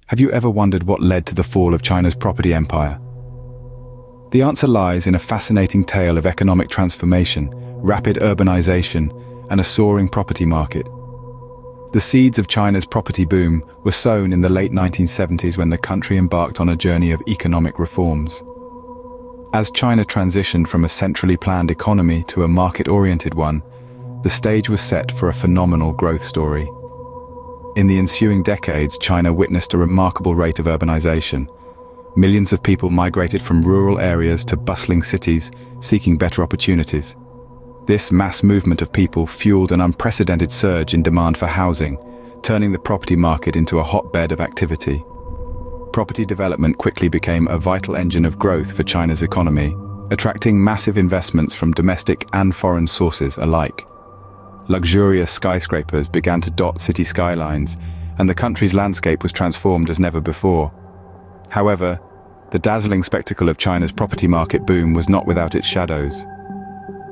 Have you ever wondered what led to the fall of China's property empire? The answer lies in a fascinating tale of economic transformation, rapid urbanization, and a soaring property market. The seeds of China's property boom were sown in the late 1970s when the country embarked on a journey of economic reforms. As China transitioned from a centrally planned economy to a market-oriented one, the stage was set for a phenomenal growth story. In the ensuing decades, China witnessed a remarkable rate of urbanization. Millions of people migrated from rural areas to bustling cities, seeking better opportunities. This mass movement of people fueled an unprecedented surge in demand for housing, turning the property market into a hotbed of activity. Property development quickly became a vital engine of growth for China's economy, attracting massive investments from domestic and foreign sources alike. Luxurious skyscrapers began to dot city skylines, and the country's landscape was transformed as never before. However, the dazzling spectacle of China's property market boom was not without its shadows.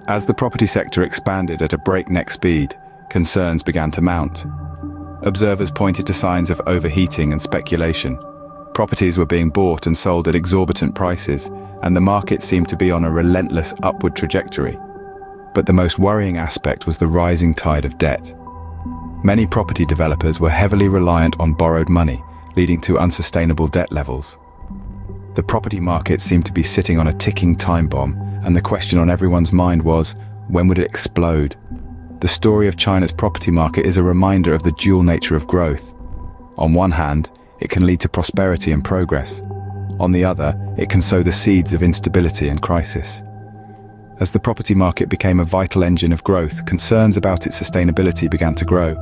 As the property sector expanded at a breakneck speed, concerns began to mount. Observers pointed to signs of overheating and speculation. Properties were being bought and sold at exorbitant prices, and the market seemed to be on a relentless upward trajectory. But the most worrying aspect was the rising tide of debt. Many property developers were heavily reliant on borrowed money, leading to unsustainable debt levels. The property market seemed to be sitting on a ticking time bomb, and the question on everyone's mind was, when would it explode? The story of China's property market is a reminder of the dual nature of growth. On one hand, it can lead to prosperity and progress. On the other, it can sow the seeds of instability and crisis. As the property market became a vital engine of growth, concerns about its sustainability began to grow.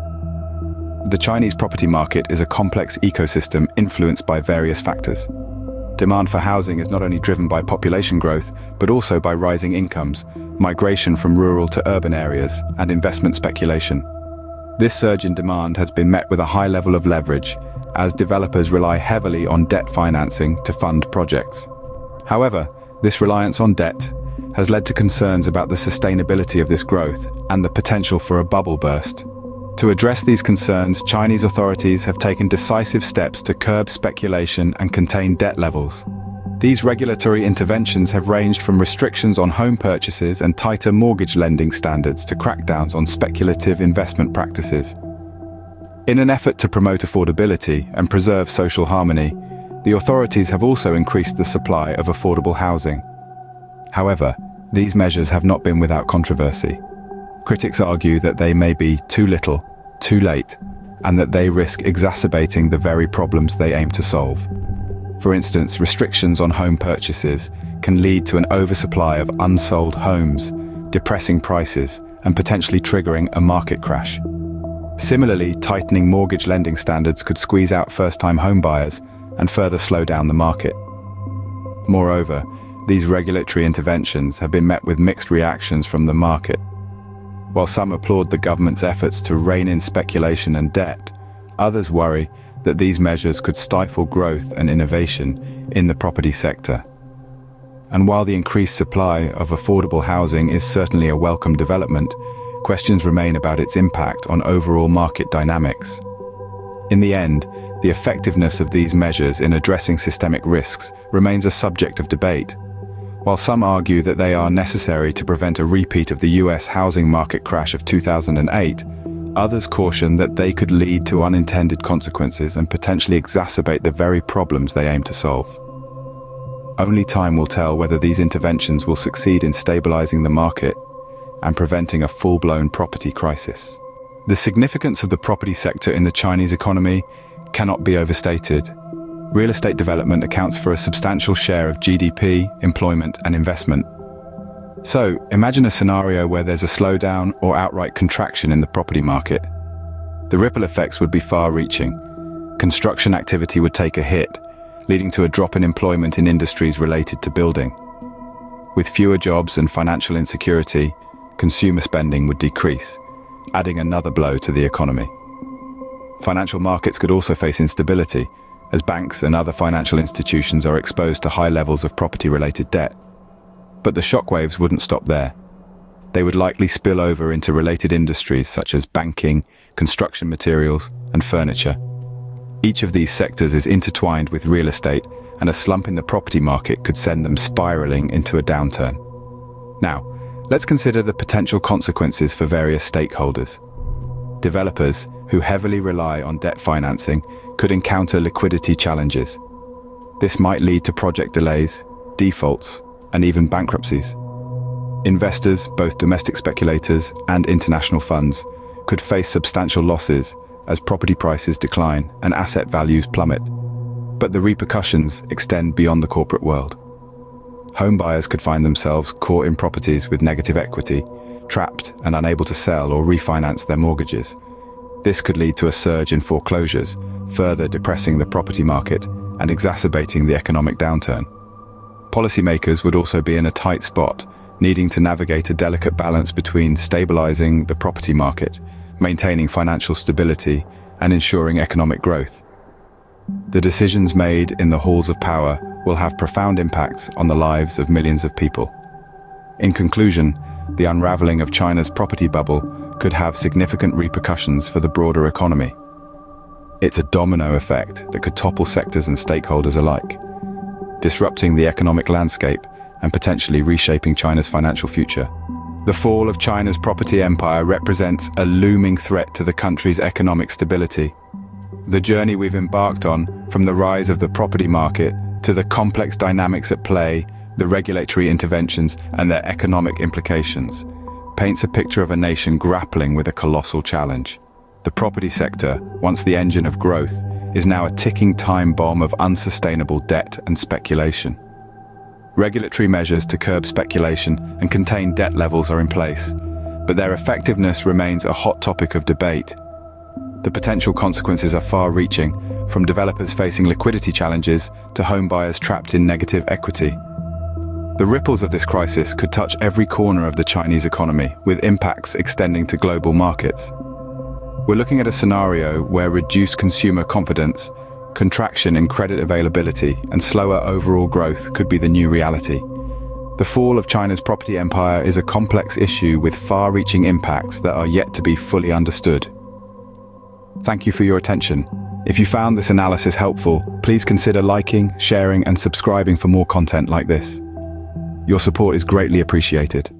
The Chinese property market is a complex ecosystem influenced by various factors. Demand for housing is not only driven by population growth, but also by rising incomes, migration from rural to urban areas, and investment speculation. This surge in demand has been met with a high level of leverage, as developers rely heavily on debt financing to fund projects. However, this reliance on debt has led to concerns about the sustainability of this growth and the potential for a bubble burst. To address these concerns, Chinese authorities have taken decisive steps to curb speculation and contain debt levels. These regulatory interventions have ranged from restrictions on home purchases and tighter mortgage lending standards to crackdowns on speculative investment practices. In an effort to promote affordability and preserve social harmony, the authorities have also increased the supply of affordable housing. However, these measures have not been without controversy. Critics argue that they may be too little, too late, and that they risk exacerbating the very problems they aim to solve. For instance, restrictions on home purchases can lead to an oversupply of unsold homes, depressing prices, and potentially triggering a market crash. Similarly, tightening mortgage lending standards could squeeze out first-time homebuyers and further slow down the market. Moreover, these regulatory interventions have been met with mixed reactions from the market. While some applaud the government's efforts to rein in speculation and debt, others worry that these measures could stifle growth and innovation in the property sector. And while the increased supply of affordable housing is certainly a welcome development, questions remain about its impact on overall market dynamics. In the end, the effectiveness of these measures in addressing systemic risks remains a subject of debate. While some argue that they are necessary to prevent a repeat of the US housing market crash of 2008, others caution that they could lead to unintended consequences and potentially exacerbate the very problems they aim to solve. Only time will tell whether these interventions will succeed in stabilizing the market and preventing a full-blown property crisis. The significance of the property sector in the Chinese economy cannot be overstated. Real estate development accounts for a substantial share of GDP, employment, and investment. So, imagine a scenario where there's a slowdown or outright contraction in the property market. The ripple effects would be far-reaching. Construction activity would take a hit, leading to a drop in employment in industries related to building. With fewer jobs and financial insecurity, consumer spending would decrease, adding another blow to the economy. Financial markets could also face instability, as banks and other financial institutions are exposed to high levels of property-related debt. But the shockwaves wouldn't stop there. They would likely spill over into related industries such as banking, construction materials, and furniture. Each of these sectors is intertwined with real estate, and a slump in the property market could send them spiraling into a downturn. Now, let's consider the potential consequences for various stakeholders. Developers, who heavily rely on debt financing, could encounter liquidity challenges. This might lead to project delays, defaults, and even bankruptcies. Investors, both domestic speculators and international funds, could face substantial losses as property prices decline and asset values plummet. But the repercussions extend beyond the corporate world. Home buyers could find themselves caught in properties with negative equity, trapped and unable to sell or refinance their mortgages. This could lead to a surge in foreclosures, further depressing the property market and exacerbating the economic downturn. Policymakers would also be in a tight spot, needing to navigate a delicate balance between stabilizing the property market, maintaining financial stability, and ensuring economic growth. The decisions made in the halls of power will have profound impacts on the lives of millions of people. In conclusion, the unraveling of China's property bubble could have significant repercussions for the broader economy. It's a domino effect that could topple sectors and stakeholders alike, disrupting the economic landscape and potentially reshaping China's financial future. The fall of China's property empire represents a looming threat to the country's economic stability. The journey we've embarked on, from the rise of the property market to the complex dynamics at play, the regulatory interventions and their economic implications, paints a picture of a nation grappling with a colossal challenge. The property sector, once the engine of growth, is now a ticking time bomb of unsustainable debt and speculation. Regulatory measures to curb speculation and contain debt levels are in place, but their effectiveness remains a hot topic of debate. The potential consequences are far-reaching, from developers facing liquidity challenges to home buyers trapped in negative equity. The ripples of this crisis could touch every corner of the Chinese economy, with impacts extending to global markets. We're looking at a scenario where reduced consumer confidence, contraction in credit availability, and slower overall growth could be the new reality. The fall of China's property empire is a complex issue with far-reaching impacts that are yet to be fully understood. Thank you for your attention. If you found this analysis helpful, please consider liking, sharing, and subscribing for more content like this. Your support is greatly appreciated.